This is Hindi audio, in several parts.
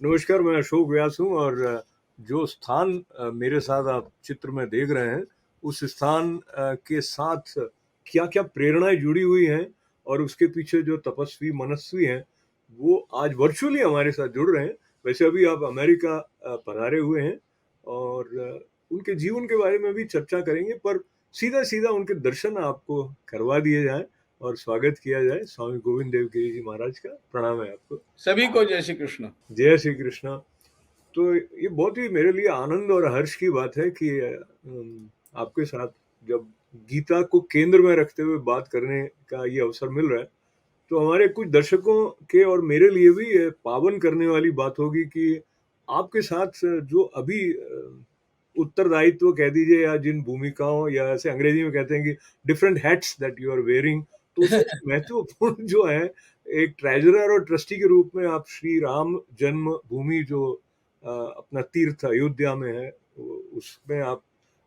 नमस्कार, मैं अशोक व्यास हूँ और जो स्थान मेरे साथ आप चित्र में देख रहे हैं, उस स्थान के साथ क्या-क्या प्रेरणाएँ जुड़ी हुई हैं और उसके पीछे जो तपस्वी मनस्वी हैं, वो आज वर्चुअली हमारे साथ जुड़ रहे हैं। वैसे अभी आप अमेरिका पधारे हुए हैं और उनके जीवन के बारे में भी चर्चा करेंगे, पर सीधा-सीधा उनके दर्शन आपको करवा दिए जाएँ और स्वागत किया जाए। स्वामी गोविंद देव गिरि जी महाराज का प्रणाम है आपको। सभी को जय श्री कृष्ण। जय श्री कृष्ण। तो ये बहुत ही मेरे लिए आनंद और हर्ष की बात है कि आपके साथ जब गीता को केंद्र में रखते हुए बात करने का ये अवसर मिल रहा है, तो हमारे कुछ दर्शकों के और मेरे लिए भी ये पावन करने वाली बात होगी कि आपके साथ जो अभी उत्तरदायित्व कह दीजिए या जिन भूमिकाओं या ऐसे अंग्रेजी में कहते हैं कि different hats that you are wearing, तो उसमें महत्वपूर्ण जो है एक ट्रेजरर और ट्रस्टी के रूप में आप श्री राम जन्मभूमि जो अपना तीर्थ अयोध्या में है, उसमें आप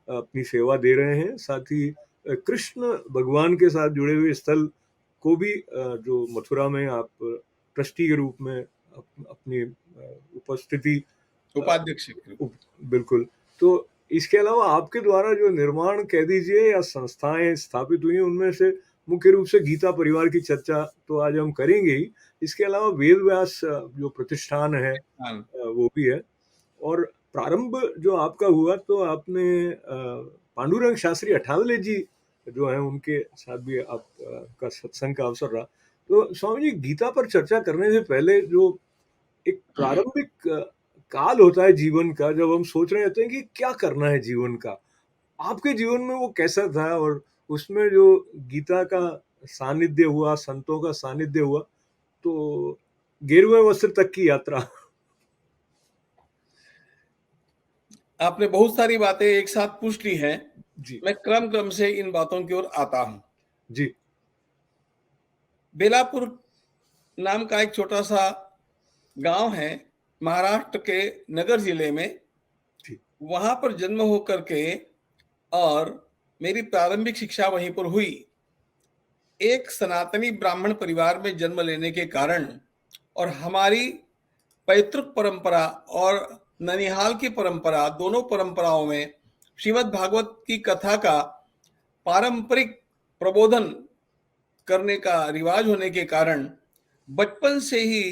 अपनी सेवा दे रहे हैं। साथ ही कृष्ण भगवान के साथ जुड़े हुए स्थल को भी जो मथुरा में आप ट्रस्टी के रूप में अपनी उपस्थिति उपाध्यक्ष बिल्कुल। तो इसके अलावा आपके द्वारा जो निर्माण कह दीजिए या संस्थाएं स्थापित हुई हैं, उनमें से मुख्य रूप से गीता परिवार की चर्चा तो आज हम करेंगे ही। इसके अलावा वेद व्यास जो प्रतिष्ठान है वो भी है। और प्रारंभ जो आपका हुआ तो आपने पांडुरंग शास्त्री अठावले जी जो है उनके साथ भी आप का सत्संग का अवसर रहा। तो स्वामी जी, गीता पर चर्चा करने से पहले जो एक प्रारंभिक काल होता है जीवन का, जब हम सोच रहे होते हैं कि क्या करना है जीवन का, आपके जीवन में वो कैसा था और उसमें जो गीता का सानिध्य हुआ, संतों का सानिध्य हुआ, तो गेरुए वस्त्र तक की यात्रा। आपने बहुत सारी बातें एक साथ पूछ ली हैं। जी मैं क्रम से इन बातों की ओर आता हूं। जी। बेलापुर नाम का एक छोटा सा गांव है महाराष्ट्र के नगर जिले में। वहां पर जन्म होकर के और मेरी प्रारंभिक शिक्षा वहीं पर हुई। एक सनातनी ब्राह्मण परिवार में जन्म लेने के कारण और हमारी पैतृक परंपरा और ननिहाल की परंपरा, दोनों परंपराओं में श्रीमद् भागवत की कथा का पारंपरिक प्रबोधन करने का रिवाज होने के कारण बचपन से ही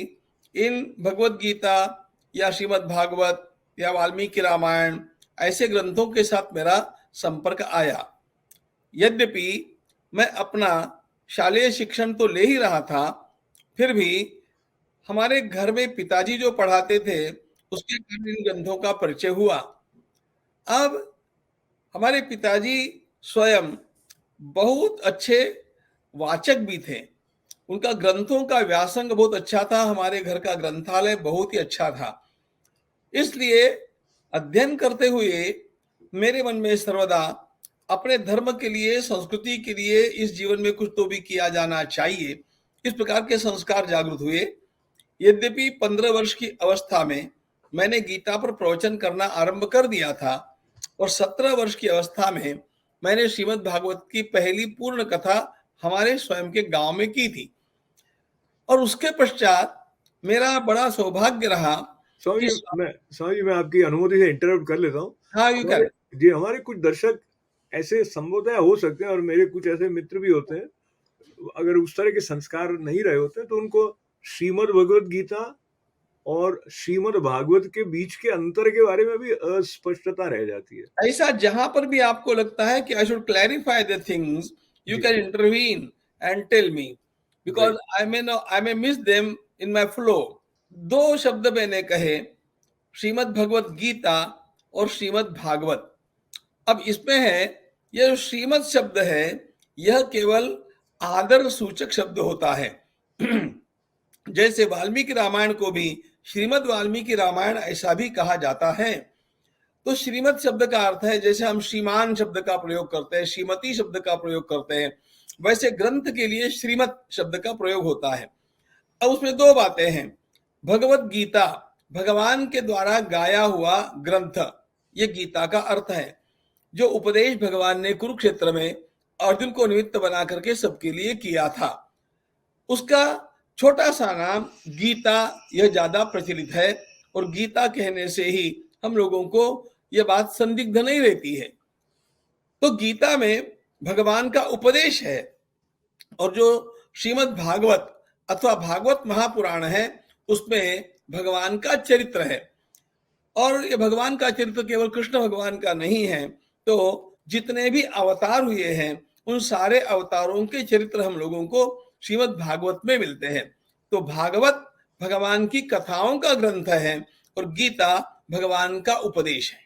इन भगवत गीता या श्रीमद् भागवत या वाल्मीकि रामायण ऐसे ग्रंथों के साथ मेरा संपर्क आया। यद्यपि मैं अपना शालेय शिक्षण तो ले ही रहा था, फिर भी हमारे घर में पिताजी जो पढ़ाते थे उसके कारण इन ग्रंथों का परिचय हुआ। अब हमारे पिताजी स्वयं बहुत अच्छे वाचक भी थे। उनका ग्रंथों का व्यासंग बहुत अच्छा था। हमारे घर का ग्रंथालय बहुत ही अच्छा था। इसलिए अध्ययन करते हुए मेरे मन में सर्वदा अपने धर्म के लिए, संस्कृति के लिए इस जीवन में कुछ तो भी किया जाना चाहिए, इस प्रकार के संस्कार जागृत हुए। यद्यपि 15 वर्ष की अवस्था में मैंने गीता पर प्रवचन करना आरंभ कर दिया था और 17 वर्ष की अवस्था में मैंने श्रीमद् भागवत की पहली पूर्ण कथा हमारे स्वयं के गांव में की थी। और उसके पश्चात मेरा बड़ा सौभाग्य रहा कि स्वामी जी, मैं आपकी अनुमति से इंटरप्ट कर लेता हूँ। हाँ, यू करें। जी, हमारे कुछ दर्शक ऐसे संभवतः हो सकते हैं और मेरे कुछ ऐसे मित्र भी होते हैं, अगर उस तरह के संस्कार नहीं रहे होते तो उनको श्रीमद् भगवत गीता और श्रीमद् भागवत के बीच के अंतर के बारे में भी अस्पष्टता रह जाती है। ऐसा जहां पर भी आपको लगता है कि I should clarify the things, you can intervene and tell me, because I may miss them in my flow. दो शब्द मैंने कहे, श्रीमद् भगवत गीता और श्रीमद् भागवत। अब इसमें है, यह जो श्रीमद् शब्द है यह केवल आदर सूचक शब्द होता है। जैसे वाल्मीकि रामायण को भी श्रीमद् वाल्मीकि रामायण ऐसा भी कहा जाता है। तो श्रीमद् शब्द का अर्थ है, जैसे हम श्रीमान शब्द का प्रयोग करते हैं, श्रीमती शब्द का प्रयोग करते हैं, वैसे ग्रंथ के लिए श्रीमद् शब्द का प्रयोग होता है। अब उसमें दो बातें हैं। भगवत गीता भगवान के द्वारा गाया हुआ ग्रंथ, ये गीता का अर्थ है, जो उपदेश भगवान ने कुरुक्षेत्र में अर्जुन को निमित्त बना करके सबके लिए किया था। उसका छोटा सा नाम गीता, यह ज्यादा प्रचलित है और गीता कहने से ही हम लोगों को यह बात संदिग्ध नहीं रहती है। तो गीता में भगवान का उपदेश है, और जो श्रीमद् भागवत अथवा भागवत महापुराण है उसमें भगवान का चरित्र है। और ये भगवान का चरित्र केवल कृष्ण भगवान का नहीं है, तो जितने भी अवतार हुए हैं उन सारे अवतारों के चरित्र हम लोगों को श्रीमद् भागवत में मिलते हैं। तो भागवत भगवान की कथाओं का ग्रंथ है और गीता भगवान का उपदेश है।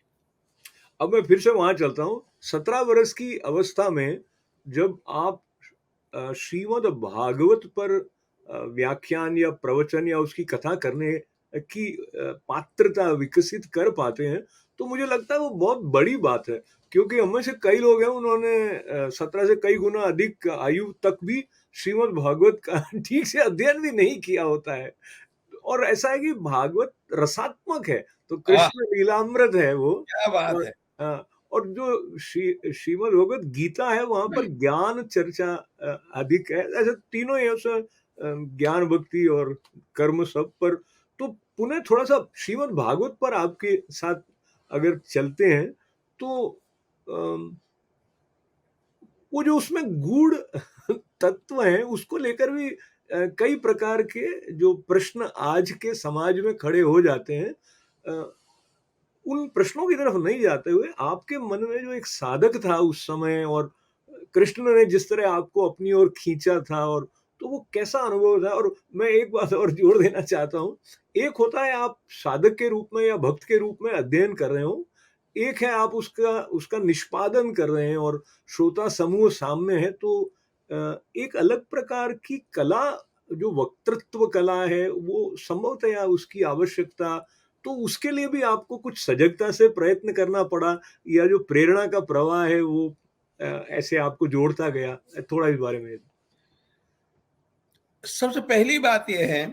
अब मैं फिर से वहां चलता हूँ। 17 वर्ष की अवस्था में जब आप श्रीमद् भागवत पर व्याख्यान या प्रवचन या उसकी कथा करने की पात्रता विकसित कर पाते हैं, तो मुझे लगता है वो बहुत बड़ी बात है, क्योंकि हम में से कई लोग हैं उन्होंने 17 से कई गुना अधिक आयु तक भी श्रीमद् भागवत का ठीक से अध्ययन भी नहीं किया होता है। और ऐसा है कि भागवत रसात्मक है, तो कृष्ण लीलामृत है वो। क्या बात और है। और जो श्रीमद् भगवत गीता है वहां पर ज्ञान चर्चा अधिक है। ऐसे तीनों ही उसमें ज्ञान, भक्ति और कर्म सब पर। तो पुनः थोड़ा सा श्रीमद् भागवत पर आपके साथ अगर चलते हैं तो वो जो उसमें गूढ़ तत्व है उसको लेकर भी कई प्रकार के जो प्रश्न आज के समाज में खड़े हो जाते हैं, उन प्रश्नों की तरफ नहीं जाते हुए आपके मन में जो एक साधक था उस समय, और कृष्ण ने जिस तरह आपको अपनी ओर खींचा था, और तो वो कैसा अनुभव था। और मैं एक बात और जोड़ देना चाहता हूँ, एक होता है आप साधक के रूप में या भक्त के रूप में अध्ययन कर रहे हो, एक है आप उसका निष्पादन कर रहे हैं और श्रोता समूह सामने है। तो एक अलग प्रकार की कला, जो वक्तृत्व कला है, वो संभवतः उसकी आवश्यकता, तो उसके लिए भी आपको कुछ सजगता से प्रयत्न करना पड़ा, या जो प्रेरणा का प्रवाह है वो ऐसे आपको जोड़ता गया? थोड़ा इस बारे में। सबसे पहली बात यह है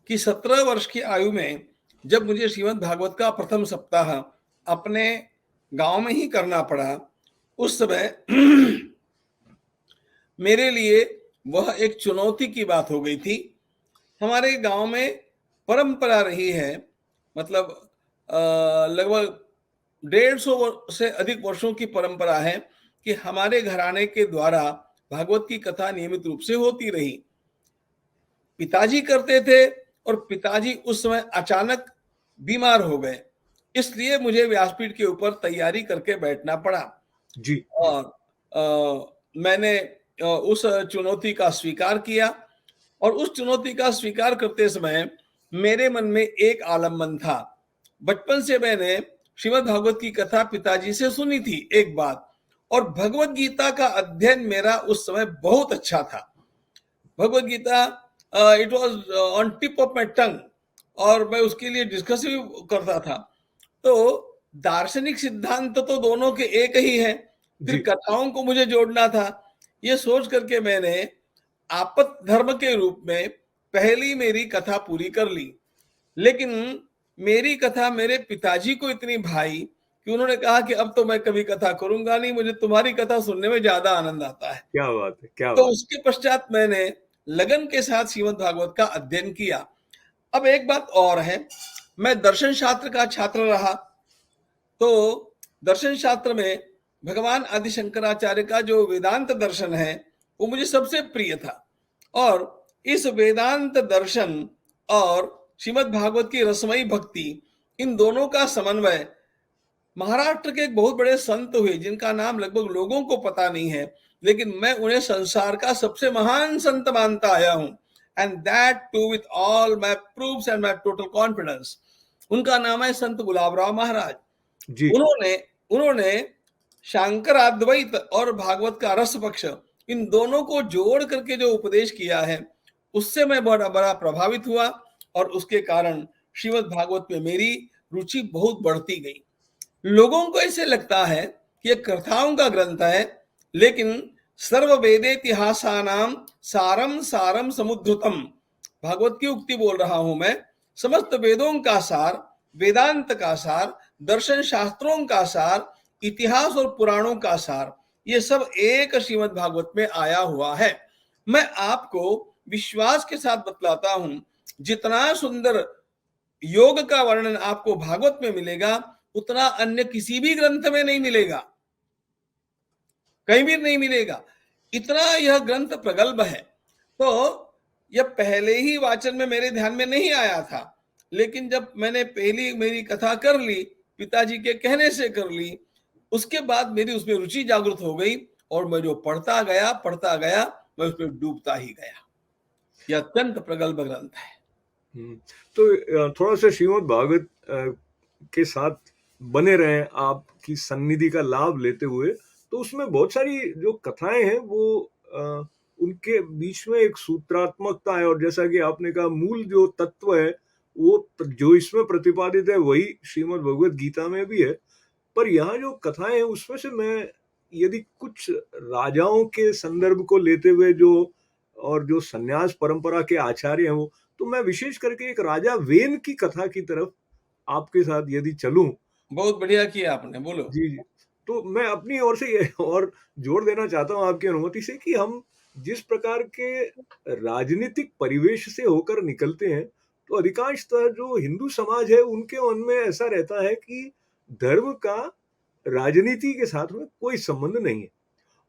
कि 17 वर्ष की आयु में जब मुझे श्रीमद् भागवत का प्रथम सप्ताह अपने गांव में ही करना पड़ा, उस समय मेरे लिए वह एक चुनौती की बात हो गई थी। हमारे गांव में परंपरा रही है, मतलब लगभग 150 से अधिक वर्षों की परंपरा है कि हमारे घराने के द्वारा भागवत की कथा नियमित रूप से होती रही। पिताजी करते थे और पिताजी उस समय अचानक बीमार हो गए, इसलिए मुझे व्यासपीठ के ऊपर तैयारी करके बैठना पड़ा। जी। और मैंने उस चुनौती का स्वीकार किया, और उस चुनौती का स्वीकार करते समय मेरे मन में एक आलम्बन था। बचपन से मैंने श्रीमद् भागवत की कथा पिताजी से सुनी थी एक बात, और भगवत गीता का अध्ययन मेरा उस समय बहुत अच्छा था। Bhagavad Gita it was on tip of my tongue, और मैं उसके लिए डिस्कस भी करता था। तो दार्शनिक सिद्धांत तो दोनों के एक ही है, फिर कथाओं को मुझे जोड़ना था। ये सोच करके मैंने आपत धर्म के रूप में पहली मेरी कथा पूरी कर ली। लेकिन मेरी कथा मेरे पिताजी को इतनी भाई कि उन्होंने कहा कि अब तो मैं कभी कथा करूंगा नहीं, मुझे तुम्हारी कथा सुनने में ज्यादा आनंद आता है। क्या बात है, क्या तो बात। उसके पश्चात मैंने लगन के साथ श्रीमद् भागवत का अध्ययन किया। अब एक बात और है, मैं दर्शन शास्त्र का छात्र रहा, तो दर्शन शास्त्र में भगवान आदि शंकराचार्य का जो वेदांत दर्शन है वो मुझे सबसे प्रिय था। और इस वेदांत दर्शन और श्रीमद् भागवत की रसमयी भक्ति, इन दोनों का समन्वय महाराष्ट्र के एक बहुत बड़े संत हुए जिनका नाम लगभग लोगों को पता नहीं है, लेकिन मैं उन्हें संसार का सबसे महान संत मानता आया हूं, and that too with all my proofs and my total confidence. उनका नाम है संत गुलाबराव महाराज जी। उन्होंने शांकराद्वैत और भागवत का रस पक्ष, इन दोनों को जोड़ करके जो उपदेश किया है उससे मैं बड़ा प्रभावित हुआ, और उसके कारण श्रीमद् भागवत में मेरी रुचि बहुत बढ़ती गई। लोगों को ऐसे लगता है कि यह कथाओं का ग्रंथ है, लेकिन सर्व वेदेतिहासानाम सारम सारम समुद्धृतम, भागवत की उक्ति बोल रहा हूं मैं। समस्त वेदों का सार, वेदांत का सार, दर्शन शास्त्रों का सार, इतिहास और पुराणों का सार, ये सब एक श्रीमद् भागवत में आया हुआ है। मैं आपको विश्वास के साथ बतलाता हूं, जितना सुंदर योग का वर्णन आपको भागवत में मिलेगा, उतना अन्य किसी भी ग्रंथ में नहीं मिलेगा, कहीं भी नहीं मिलेगा। इतना यह ग्रंथ प्रगल्भ है। तो यह पहले ही वाचन में मेरे ध्यान में नहीं आया था, लेकिन जब मैंने पहली मेरी कथा कर ली, पिताजी के कहने से कर ली, उसके बाद मेरी उसमें रुचि जागृत हो गई और मैं जो पढ़ता गया, मैं उसमें डूबता ही गया। यह अत्यंत प्रगल्भ ग्रंथ है। तो थोड़ा सा श्रीमद् भागवत के साथ बने रहें, आपकी सन्निधि का लाभ लेते हुए। तो उसमें बहुत सारी जो कथाएं हैं वो उनके बीच में एक सूत्रात्मकता है, और जैसा कि आपने कहा मूल जो तत्व है वो जो इसमें प्रतिपादित है वही श्रीमद् भगवत गीता में भी है। पर यहाँ जो कथाएं हैं उसमें से मैं यदि कुछ राजाओं के संदर्भ को लेते हुए जो, और जो संन्यास परंपरा के आचार्य हैं वो, तो मैं विशेष करके एक राजा वेन की कथा की तरफ आपके साथ यदि चलूं। बहुत बढ़िया किया आपने, बोलो। जी जी। तो मैं अपनी ओर से ये और जोड़ देना चाहता हूं आपकी अनुमति से कि हम जिस प्रकार के राजनीतिक परिवेश से होकर निकलते हैं, तो अधिकांशतः जो हिंदू समाज है उनके मन में ऐसा रहता है कि धर्म का राजनीति के साथ में कोई संबंध नहीं है,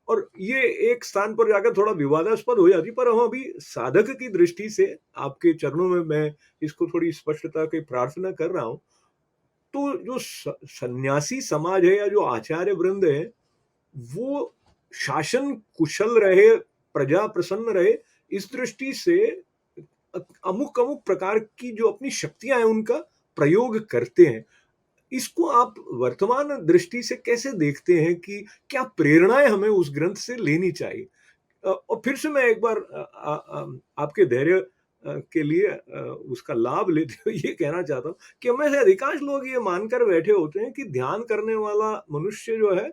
और ये एक स्थान पर जाकर थोड़ा विवादास्पद हो जाती। पर हम अभी साधक की दृष्टि से आपके चरणों में मैं इसको थोड़ी स्पष्टता की प्रार्थना कर रहा हूं। तो जो सन्यासी समाज है या जो आचार्य वृंद है, वो शासन कुशल रहे, प्रजा प्रसन्न रहे, इस दृष्टि से अमुक अमुक प्रकार की जो अपनी शक्तियां हैं उनका प्रयोग करते हैं। इसको आप वर्तमान दृष्टि से कैसे देखते हैं कि क्या प्रेरणाएं हमें उस ग्रंथ से लेनी चाहिए? और फिर से मैं एक बार आपके धैर्य के लिए उसका लाभ लेते हुए ये कहना चाहता हूँ कि हमें से अधिकांश लोग ये मानकर बैठे होते हैं कि ध्यान करने वाला मनुष्य जो है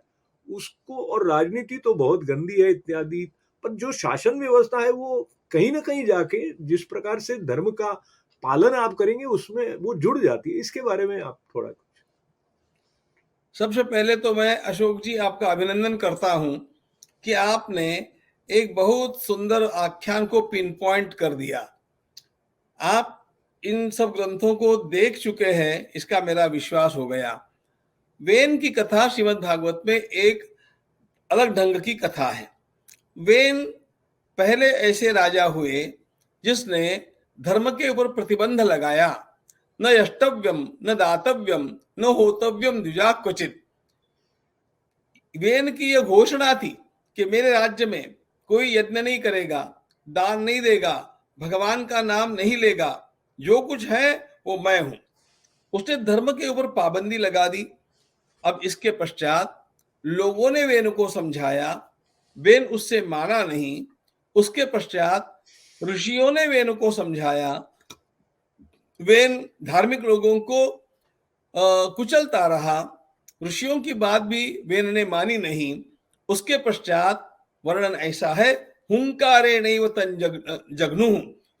उसको, और राजनीति तो बहुत गंदी है इत्यादि, पर जो शासन व्यवस्था है वो कहीं ना कहीं जाके जिस प्रकार से धर्म का पालन आप करेंगे उसमें वो जुड़ जाती है। इसके बारे में आप थोड़ा। सबसे पहले तो मैं अशोक जी आपका अभिनंदन करता हूं कि आपने एक बहुत सुंदर आख्यान को पिन पॉइंट कर दिया। आप इन सब ग्रंथों को देख चुके हैं, इसका मेरा विश्वास हो गया। वेन की कथा श्रीमद् भागवत में एक अलग ढंग की कथा है। वेन पहले ऐसे राजा हुए जिसने धर्म के ऊपर प्रतिबंध लगाया, न यष्टव्यम न दातव्यम न होतव्यम द्विजा क्वचित। वेन की यह घोषणा थी कि मेरे राज्य में कोई यज्ञ नहीं करेगा, दान नहीं देगा, भगवान का नाम नहीं लेगा, जो कुछ है वो मैं हूं। उसने धर्म के ऊपर पाबंदी लगा दी। अब इसके पश्चात लोगों ने वेन को समझाया, वेन उससे माना नहीं। उसके पश्चात ऋषियों ने वेन को समझाया, वेन धार्मिक लोगों को कुचलता रहा। ऋषियों की बात भी वेन ने मानी नहीं। उसके पश्चात वर्णन ऐसा है, हुंकारे नैव तन जगनु।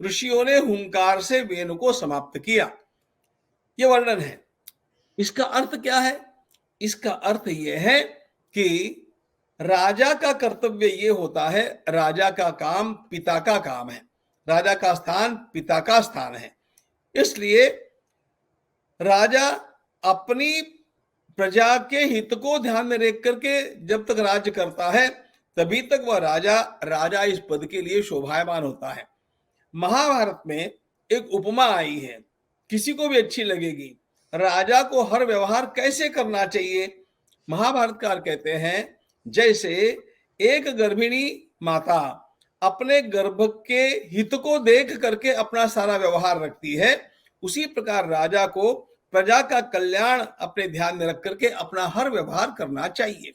ऋषियों ने हुंकार से वेन को समाप्त किया। यह वर्णन है। इसका अर्थ क्या है? इसका अर्थ यह है कि राजा का कर्तव्य यह होता है, राजा का काम पिता का काम है, राजा का स्थान पिता का स्थान है। इसलिए राजा अपनी प्रजा के हित को ध्यान में रख करके जब तक राज्य करता है तभी तक वह राजा इस पद के लिए शोभायमान होता है। महाभारत में एक उपमा आई है, किसी को भी अच्छी लगेगी। राजा को हर व्यवहार कैसे करना चाहिए? महाभारतकार कहते हैं, जैसे एक गर्भिणी माता अपने गर्भ के हित को देख करके अपना सारा व्यवहार रखती है, उसी प्रकार राजा को प्रजा का कल्याण अपने ध्यान में रख करके अपना हर व्यवहार करना चाहिए।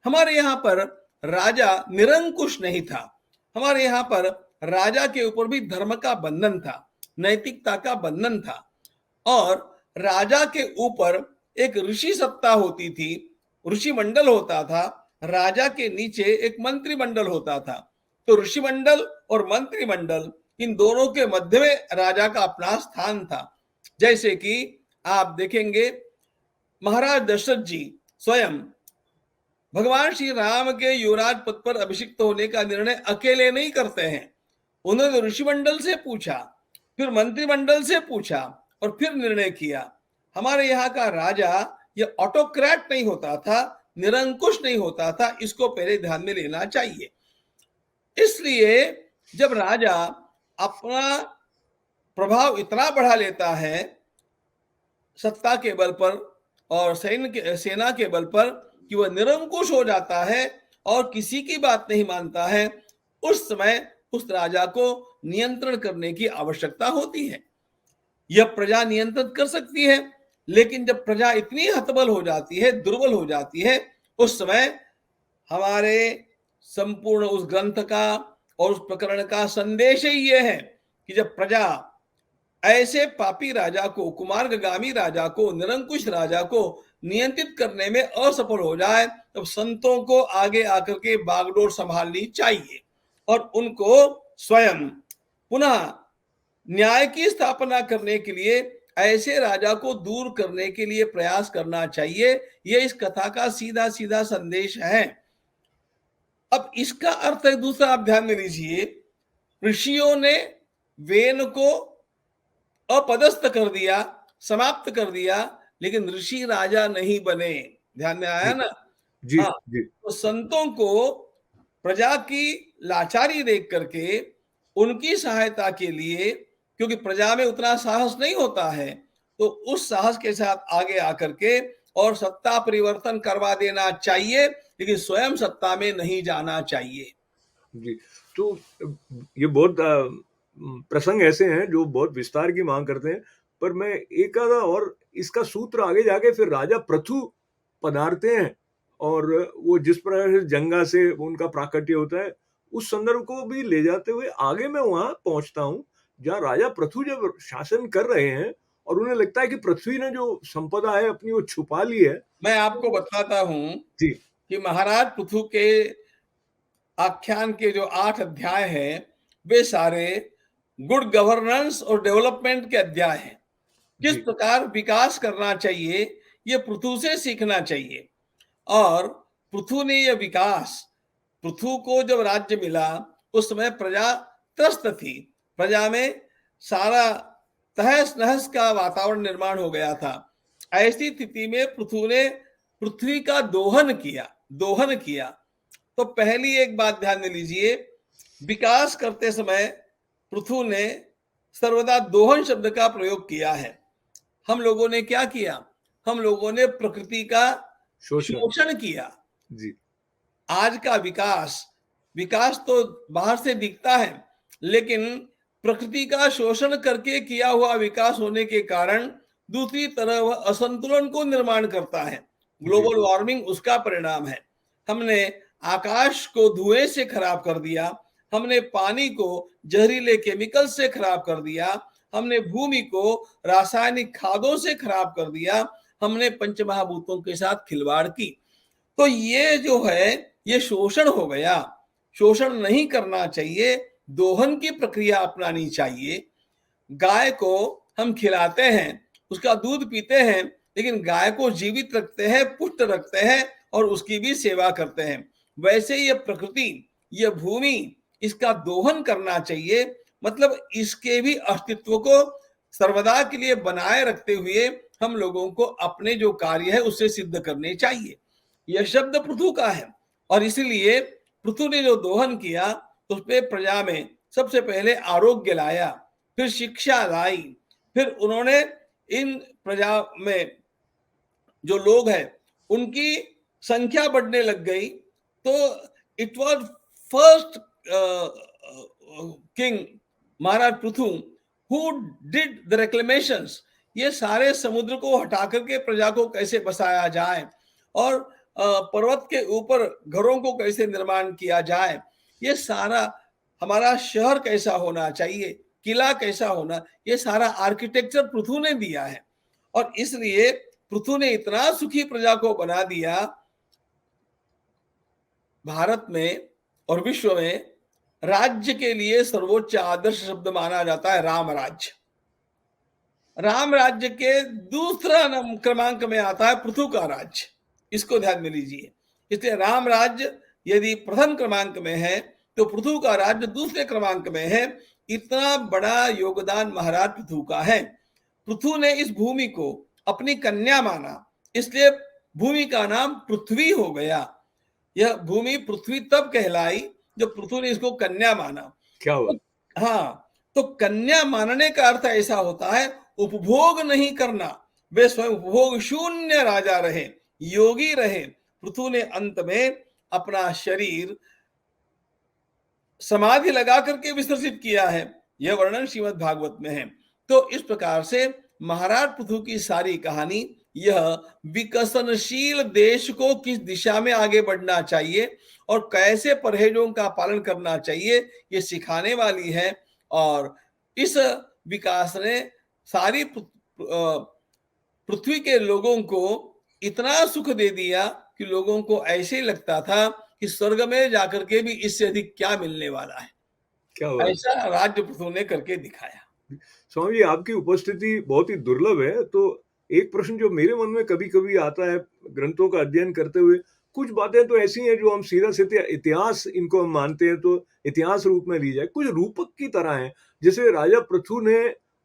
हमारे यहाँ पर राजा निरंकुश नहीं था। हमारे यहाँ पर राजा के ऊपर भी धर्म का बंधन था, नैतिकता का बंधन था, और राजा के ऊपर एक ऋषि सत्ता होती थी, ऋषि मंडल होता था। राजा के नीचे एक मंत्रिमंडल होता था। तो ऋषि मंडल और मंत्रिमंडल, इन दोनों के मध्य में राजा का अपना स्थान था। जैसे कि आप देखेंगे, महाराज दशरथ जी स्वयं भगवान श्री राम के युवराज पद पर अभिषिक्त होने का निर्णय अकेले नहीं करते हैं। उन्होंने ऋषिमंडल से पूछा, फिर मंत्रिमंडल से पूछा, और फिर निर्णय किया। हमारे यहाँ का राजा ये ऑटोक्रेट नहीं होता था, निरंकुश नहीं होता था, इसको पहले ध्यान में लेना चाहिए। इसलिए जब राजा अपना प्रभाव इतना बढ़ा लेता है सत्ता के बल पर और सेना के बल पर कि वह निरंकुश हो जाता है और किसी की बात नहीं मानता है, उस समय उस राजा को नियंत्रण करने की आवश्यकता होती है। यह प्रजा नियंत्रित कर सकती है, लेकिन जब प्रजा इतनी हतबल हो जाती है, दुर्बल हो जाती है, उस समय हमारे संपूर्ण उस ग्रंथ का और उस प्रकरण का संदेश ही यह है कि जब प्रजा ऐसे पापी राजा को, कुमार्गामी राजा को, निरंकुश राजा को नियंत्रित करने में असफल हो जाए, तब संतों को आगे आकर के बागडोर संभालनी चाहिए और उनको स्वयं पुनः न्याय की स्थापना करने के लिए ऐसे राजा को दूर करने के लिए प्रयास करना चाहिए। यह इस कथा का सीधा सीधा संदेश है। अब इसका अर्थ एक दूसरा आप ध्यान में लीजिए। ऋषियों ने वेन को अपदस्थ कर दिया, समाप्त कर दिया, लेकिन ऋषि राजा नहीं बने। ध्यान में आया जी, ना? जी, हाँ, जी, तो संतों को प्रजा की लाचारी देख करके उनकी सहायता के लिए, क्योंकि प्रजा में उतना साहस नहीं होता है, तो उस साहस के साथ आगे आकर के और सत्ता परिवर्तन करवा देना चाहिए, लेकिन स्वयं सत्ता में नहीं जाना चाहिए। जी। तो ये बहुत प्रसंग ऐसे हैं जो बहुत विस्तार की मांग करते हैं, पर मैं एक आधा और इसका सूत्र आगे जाके फिर राजा पृथु पधारते हैं और वो जिस प्रकार से जंगा से उनका प्राकट्य होता है, उस संदर्भ को भी ले जाते हुए आगे मैं वहां पहुंचता हूँ जहाँ राजा पृथु जब शासन कर रहे हैं और उन्हें लगता है कि पृथ्वी ने जो संपदा है अपनी वो छुपा ली है। मैं आपको बताता हूं जी, कि महाराज पृथु के आख्यान के जो 8 अध्याय हैं, वे सारे गुड गवर्नेंस और डेवलपमेंट के अध्याय हैं। किस जी, प्रकार विकास करना चाहिए, ये पृथु से सीखना चाहिए। और पृथु ने यह विकास, पृथु को जब राज्य मिला उस समय प्रजा त्रस्त थी, प्रजा में सारा तहस नहस का वातावरण निर्माण हो गया था। ऐसी स्थिति में पृथु ने पृथ्वी का दोहन किया। तो पहली एक बात ध्यान में लीजिए, विकास करते समय पृथु ने सर्वदा दोहन शब्द का प्रयोग किया है। हम लोगों ने क्या किया? हम लोगों ने प्रकृति का शोषण। शोषण किया। जी, आज का विकास, विकास तो बाहर से दिखता है, लेकिन प्रकृति का शोषण करके किया हुआ विकास होने के कारण दूसरी तरफ वह असंतुलन को निर्माण करता है। जी, ग्लोबल वार्मिंग उसका परिणाम है। हमने आकाश को धुएं से खराब कर दिया, हमने पानी को जहरीले केमिकल से खराब कर दिया, हमने भूमि को रासायनिक खादों से खराब कर दिया, हमने पंचमहाभूतों के साथ खिलवाड़ की। तो ये जो है ये शोषण हो गया। शोषण नहीं करना चाहिए, दोहन की प्रक्रिया अपनानी चाहिए। गाय को हम खिलाते हैं, उसका दूध पीते हैं, लेकिन गाय को जीवित रखते हैं, पुष्ट रखते हैं और उसकी भी सेवा करते हैं। वैसे ये प्रकृति, ये भूमि, इसका दोहन करना चाहिए। मतलब इसके भी अस्तित्व को सर्वदा के लिए बनाए रखते हुए हम लोगों को अपने जो कार्य है उससे सिद्ध करने चाहिए। यह शब्द पृथु का है और इसलिए पृथु ने जो दोहन किया उस पर प्रजा में सबसे पहले आरोग्य लाया, फिर शिक्षा लाई, फिर उन्होंने इन प्रजा में जो लोग हैं उनकी संख्या बढ़ने लग गई। तो it was first king Maharaj Prithu who did the reclamations. ये सारे समुद्र को हटा करके प्रजा को कैसे बसाया जाए और पर्वत के ऊपर घरों को कैसे निर्माण किया जाए, ये सारा हमारा शहर कैसा होना चाहिए, किला कैसा होना, ये सारा आर्किटेक्चर पृथु ने दिया है। और इसलिए पृथु ने इतना सुखी प्रजा को बना दिया। भारत में और विश्व में राज्य के लिए सर्वोच्च आदर्श शब्द माना जाता है राम राज्य। राम राज्य के दूसरा क्रमांक में आता है पृथु का राज्य। इसको ध्यान में लीजिए। इसलिए राम राज्य यदि प्रथम क्रमांक में है तो पृथु का राज्य दूसरे क्रमांक में है। इतना बड़ा योगदान महाराज पृथु का है। पृथु ने इस भूमि को अपनी कन्या माना, इसलिए भूमि का नाम पृथ्वी हो गया। यह भूमि पृथ्वी तब कहलाई जब पृथु ने इसको कन्या माना। क्या तो, बात। हाँ, तो कन्या मानने का अर्थ ऐसा होता है उपभोग नहीं करना। वे स्वयं उपभोग शून्य राजा रहे, योगी रहे। पृथु ने अंत में अपना शरीर समाधि लगा करके विसर्जित किया है। यह वर्णन श्रीमद् भागवत में है। तो इस प्रकार से महाराज पृथु की सारी कहानी यह विकसनशील देश को किस दिशा में आगे बढ़ना चाहिए और कैसे परहेजों का पालन करना चाहिए, ये सिखाने वाली है। और इस विकास ने सारी पृथ्वी के लोगों को इतना सुख दे दिया कि लोगों को ऐसे ही लगता था कि स्वर्ग में जाकर के भी इससे अधिक क्या मिलने वाला है। क्या बात। ऐसा राज्य पृथु ने करके दिखाया। स्वामी जी, आपकी उपस्थिति बहुत ही दुर्लभ है। तो एक प्रश्न जो मेरे मन में कभी कभी आता है ग्रंथों का अध्ययन करते हुए, कुछ बातें तो ऐसी हैं जो हम सीधा सीधा इतिहास इनको हम मानते हैं तो इतिहास रूप में ली जाए, कुछ रूपक की तरह है। जैसे राजा पृथु ने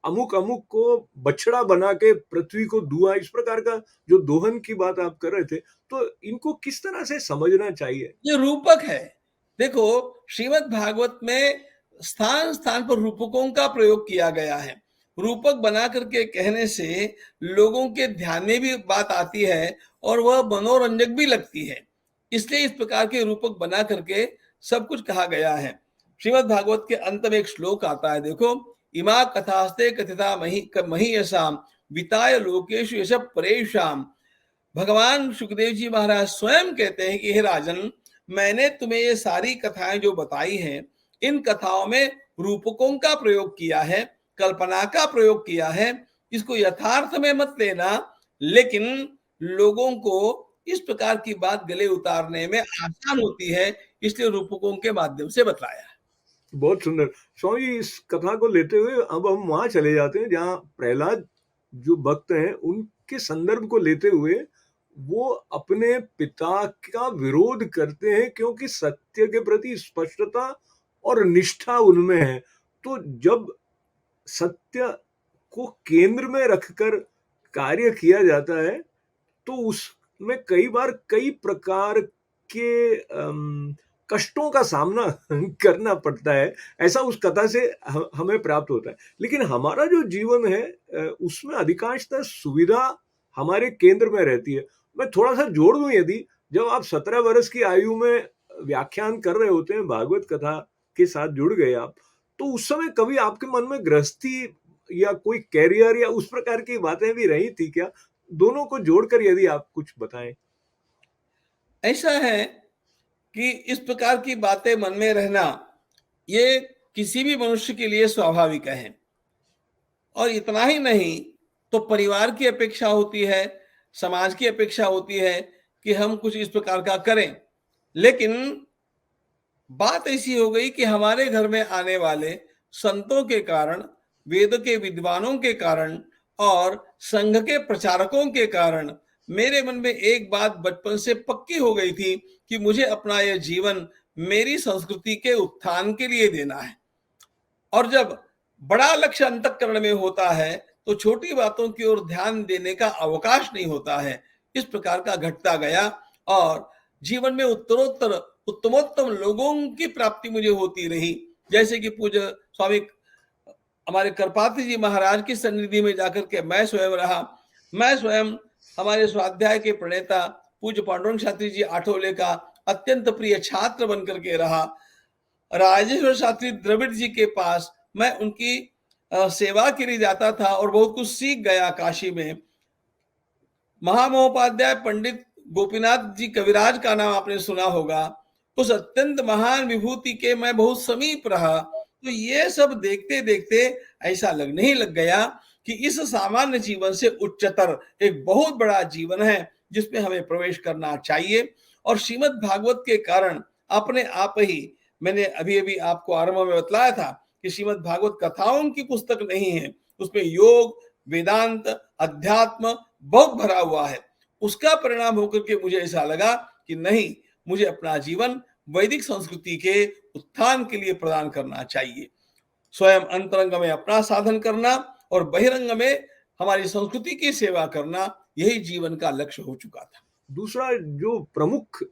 अमुक अमुक को बछड़ा बना के पृथ्वी को दुआ, इस प्रकार का जो दोहन की बात आप कर रहे थे, तो इनको किस तरह से समझना चाहिए? ये रूपक है। देखो, श्रीमद् भागवत में स्थान स्थान पर रूपकों का प्रयोग किया गया है। रूपक बना करके कहने से लोगों के ध्यान में भी बात आती है और वह मनोरंजक भी लगती है। इसलिए इस प्रकार के रूपक बना करके सब कुछ कहा गया है। श्रीमद् भागवत के अंत में एक श्लोक आता है, देखो, इमा कथास्ते कथिता महीयसाम विताय लोकेशु यश परेशाम। भगवान सुखदेव जी महाराज स्वयं कहते हैं कि हे राजन, मैंने तुम्हें ये सारी कथाएं जो बताई हैं, इन कथाओं में रूपकों का प्रयोग किया है, कल्पना का प्रयोग किया है। इसको यथार्थ में मत लेना, लेकिन लोगों को इस प्रकार की बात गले उतारने में आसान होती है, इसलिए रूपकों के माध्यम से बताया है। बहुत सुंदर। स्वामी जी, इस कथा को लेते हुए अब हम वहां चले जाते हैं जहाँ प्रहलाद जो भक्त हैं उनके संदर्भ को लेते हुए वो अपने पिता का विरोध करते हैं, क्योंकि सत्य के प्रति स्पष्टता और निष्ठा उनमें है। तो जब सत्य को केंद्र में रखकर कार्य किया जाता है तो उसमें कई बार कई प्रकार के कष्टों का सामना करना पड़ता है, ऐसा उस कथा से हमें प्राप्त होता है। लेकिन हमारा जो जीवन है उसमें अधिकांशतः सुविधा हमारे केंद्र में रहती है। मैं थोड़ा सा जोड़ दूं, यदि जब आप 17 वर्ष की आयु में व्याख्यान कर रहे होते हैं, भागवत कथा के साथ जुड़ गए आप, तो उस समय कभी आपके मन में गृहस्थी या कोई कैरियर या उस प्रकार की बातें भी रही थी क्या? दोनों को जोड़कर यदि आप कुछ बताएं। ऐसा है कि इस प्रकार की बातें मन में रहना ये किसी भी मनुष्य के लिए स्वाभाविक है। और इतना ही नहीं, तो परिवार की अपेक्षा होती है, समाज की अपेक्षा होती है कि हम कुछ इस प्रकार का करें। लेकिन बात ऐसी हो गई कि हमारे घर में आने वाले संतों के कारण, वेद के विद्वानों के कारण और संघ के प्रचारकों के कारण मेरे मन में एक बात बचपन से पक्की हो गई थी कि मुझे अपना यह जीवन मेरी संस्कृति के उत्थान के लिए देना है। और जब बड़ा लक्ष्य अंतःकरण में होता है तो छोटी बातों की ओर ध्यान देने का अवकाश नहीं होता है। इस प्रकार का घटता गया और जीवन में उत्तरोत्तर उत्तमोत्तम लोगों की प्राप्ति मुझे होती रही। जैसे कि पूज्य स्वामी हमारे करपात्री जी महाराज की सन्निधि में जाकर के मैं स्वयं रहा। मैं स्वयं हमारे स्वाध्याय के प्रणेता पूज्य पांडुरंग शास्त्री जी आठोले का अत्यंत प्रिय छात्र बनकर के रहा। राजेश्वर शास्त्री द्रविड़ जी के पास मैं उनकी सेवा के लिए जाता था और बहुत कुछ सीख गया काशी में। महामहोपाध्याय पंडित गोपीनाथ जी कविराज का नाम आपने सुना होगा। उस अत्यंत महान विभूति के मैं बहुत समीप रहा। तो ये सब देखते देखते ऐसा लगने ही लग गया कि इस सामान्य जीवन से उच्चतर एक बहुत बड़ा जीवन है जिसमें हमें प्रवेश करना चाहिए। और श्रीमद् भागवत के कारण अपने आप ही, मैंने अभी अभी आपको आरंभ में बतलाया था कि श्रीमद् भागवत कथाओं की पुस्तक नहीं है, उसमें योग, वेदांत, अध्यात्म बहुत भरा हुआ है। उसका परिणाम होकर के मुझे ऐसा लगा कि नहीं, मुझे अपना जीवन वैदिक संस्कृति के उत्थान के लिए प्रदान करना चाहिए। स्वयं अंतरंग में अपना साधन करना और बहिरंग में हमारी संस्कृति की सेवा करना, यही जीवन का लक्ष्य हो चुका था। दूसरा जो प्रमुख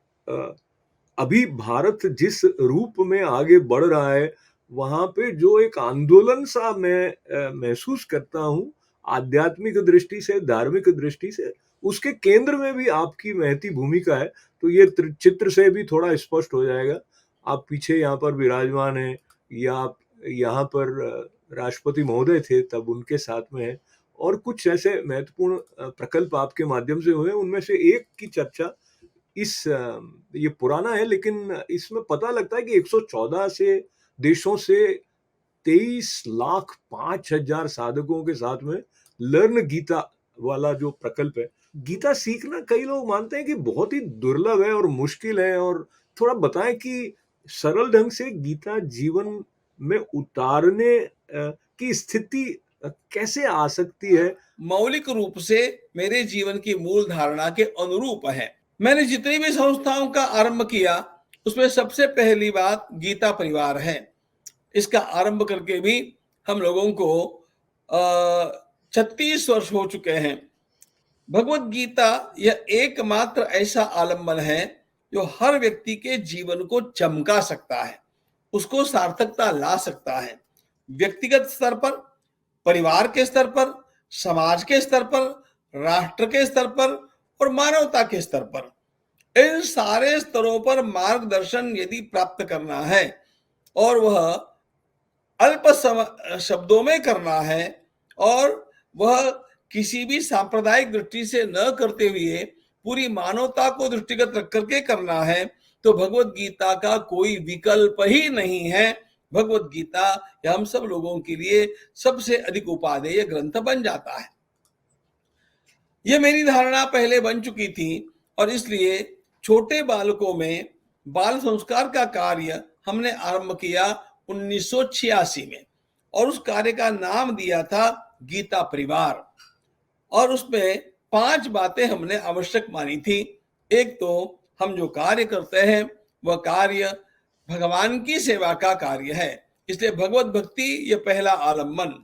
अभी भारत जिस रूप में आगे बढ़ रहा है, वहाँ पे जो एक आंदोलन सा मैं महसूस करता हूँ, आध्यात्मिक दृष्टि से, धार्मिक दृष्टि से, उसके केंद्र में भी आपकी महती भूमिका है। तो ये चित्र से भी थोड़ा स्पष्ट हो जाएगा। आप पीछे यहाँ पर विराजमान हैं, या आप यहाँ पर राष्ट्रपति महोदय थे तब उनके साथ में हैं, और कुछ ऐसे महत्वपूर्ण प्रकल्प आपके माध्यम से हुए। उनमें से एक की चर्चा ये पुराना है, लेकिन इसमें पता लगता है कि 114 से देशों से 23,05,000 साधकों के साथ में लर्न गीता वाला जो प्रकल्प है, गीता सीखना कई लोग मानते हैं कि बहुत ही दुर्लभ है और मुश्किल है, और थोड़ा बताएं कि सरल ढंग से गीता जीवन में उतारने की स्थिति कैसे आ सकती है। मौलिक रूप से मेरे जीवन की मूल धारणा के अनुरूप है। मैंने जितनी भी संस्थाओं का आरंभ किया, उसमें सबसे पहली बात गीता परिवार है। इसका आरंभ करके भी हम लोगों को 36 वर्ष हो चुके हैं। भगवत गीता यह एकमात्र ऐसा आलम्बन है जो हर व्यक्ति के जीवन को चमका सकता है, उसको सार्थकता ला सकता है। व्यक्तिगत स्तर पर, परिवार के स्तर पर, समाज के स्तर पर, राष्ट्र के स्तर पर और मानवता के स्तर पर, इन सारे स्तरों पर मार्गदर्शन यदि प्राप्त करना है और वह अल्प शब्दों में करना है, और वह किसी भी सांप्रदायिक दृष्टि से न करते हुए पूरी मानवता को दृष्टिगत रख करके करना है, तो भगवत गीता का कोई विकल्प ही नहीं है। भगवत गीता यह हम सब लोगों के लिए सबसे अधिक उपादेय ग्रंथ बन जाता है। यह मेरी धारणा पहले बन चुकी थी, और इसलिए छोटे बालकों में बाल संस्कार का कार्य हमने आरंभ किया 1986 में, और उस कार्य का नाम दिया था गीता परिवार। और उसमें 5 बातें हमने आवश्यक मानी थी। एक तो हम जो कार्य करते हैं वह कार्य भगवान की सेवा का कार्य है, इसलिए भगवत भक्ति यह पहला आलम्बन।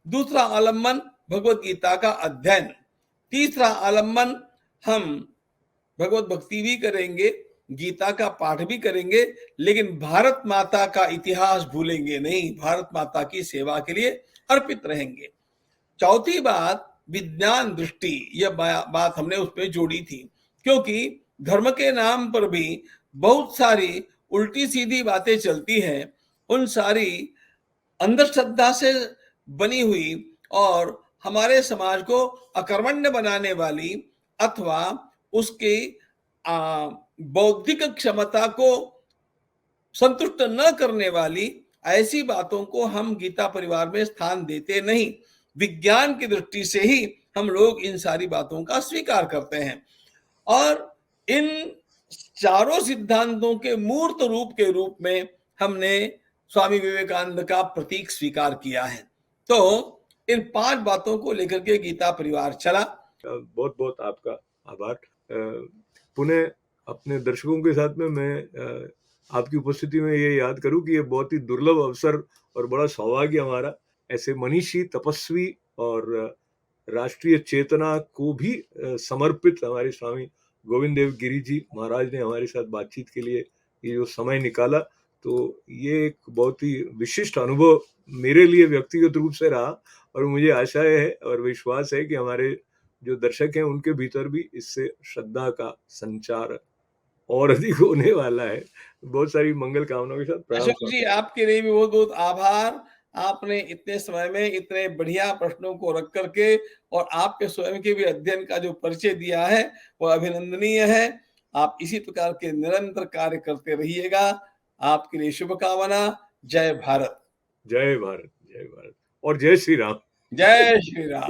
दूसरा आलम्बन भगवत गीता का अध्ययन। तीसरा आलम्बन हम भगवत भक्ति भी करेंगे, गीता का पाठ भी करेंगे, लेकिन भारत माता का इतिहास भूलेंगे नहीं, भारत माता की सेवा के लिए अर्पित रहेंगे। चौथी बात विज्ञान दृष्टि, यह बात हमने उसमें जोड़ी थी, क्योंकि धर्म के नाम पर भी बहुत सारी उल्टी सीधी बातें चलती हैं। उन सारी अंधश्रद्धा से बनी हुई और हमारे समाज को अकर्मण्य बनाने वाली अथवा उसकी बौद्धिक क्षमता को संतुष्ट न करने वाली ऐसी बातों को हम गीता परिवार में स्थान देते नहीं। विज्ञान की दृष्टि से ही हम लोग इन सारी बातों का स्वीकार करते हैं, और इन चारों सिद्धांतों के मूर्त रूप के रूप में हमने स्वामी विवेकानंद का प्रतीक स्वीकार किया है। तो इन 5 बातों को लेकर के गीता परिवार चला। बहुत बहुत आपका आभार। पुनः अपने दर्शकों के साथ में मैं आपकी उपस्थिति में ये याद करूं कि ये बहुत ही दुर्लभ अवसर और बड़ा सौभाग्य हमारा, ऐसे मनीषी, तपस्वी और राष्ट्रीय चेतना को भी समर्पित हमारे स्वामी गोविंद देव गिरी जी महाराज ने हमारे साथ बातचीत के लिए ये जो समय निकाला, तो ये एक बहुत ही विशिष्ट अनुभव मेरे लिए व्यक्तिगत रूप से रहा, और मुझे आशा है और विश्वास है कि हमारे जो दर्शक हैं उनके भीतर भी इससे श्रद्धा का संचार और अधिक होने वाला है। बहुत सारी मंगल कामनाओं के साथ अशोक जी, आपके लिए भी बहुत बहुत आभार। आपने इतने समय में इतने बढ़िया प्रश्नों को रख करके और आपके स्वयं के भी अध्ययन का जो परिचय दिया है वह अभिनंदनीय है। आप इसी प्रकार के निरंतर कार्य करते रहिएगा। आपके लिए शुभकामना। जय भारत। जय भारत, जय भारत और जय श्री राम। जय श्री राम।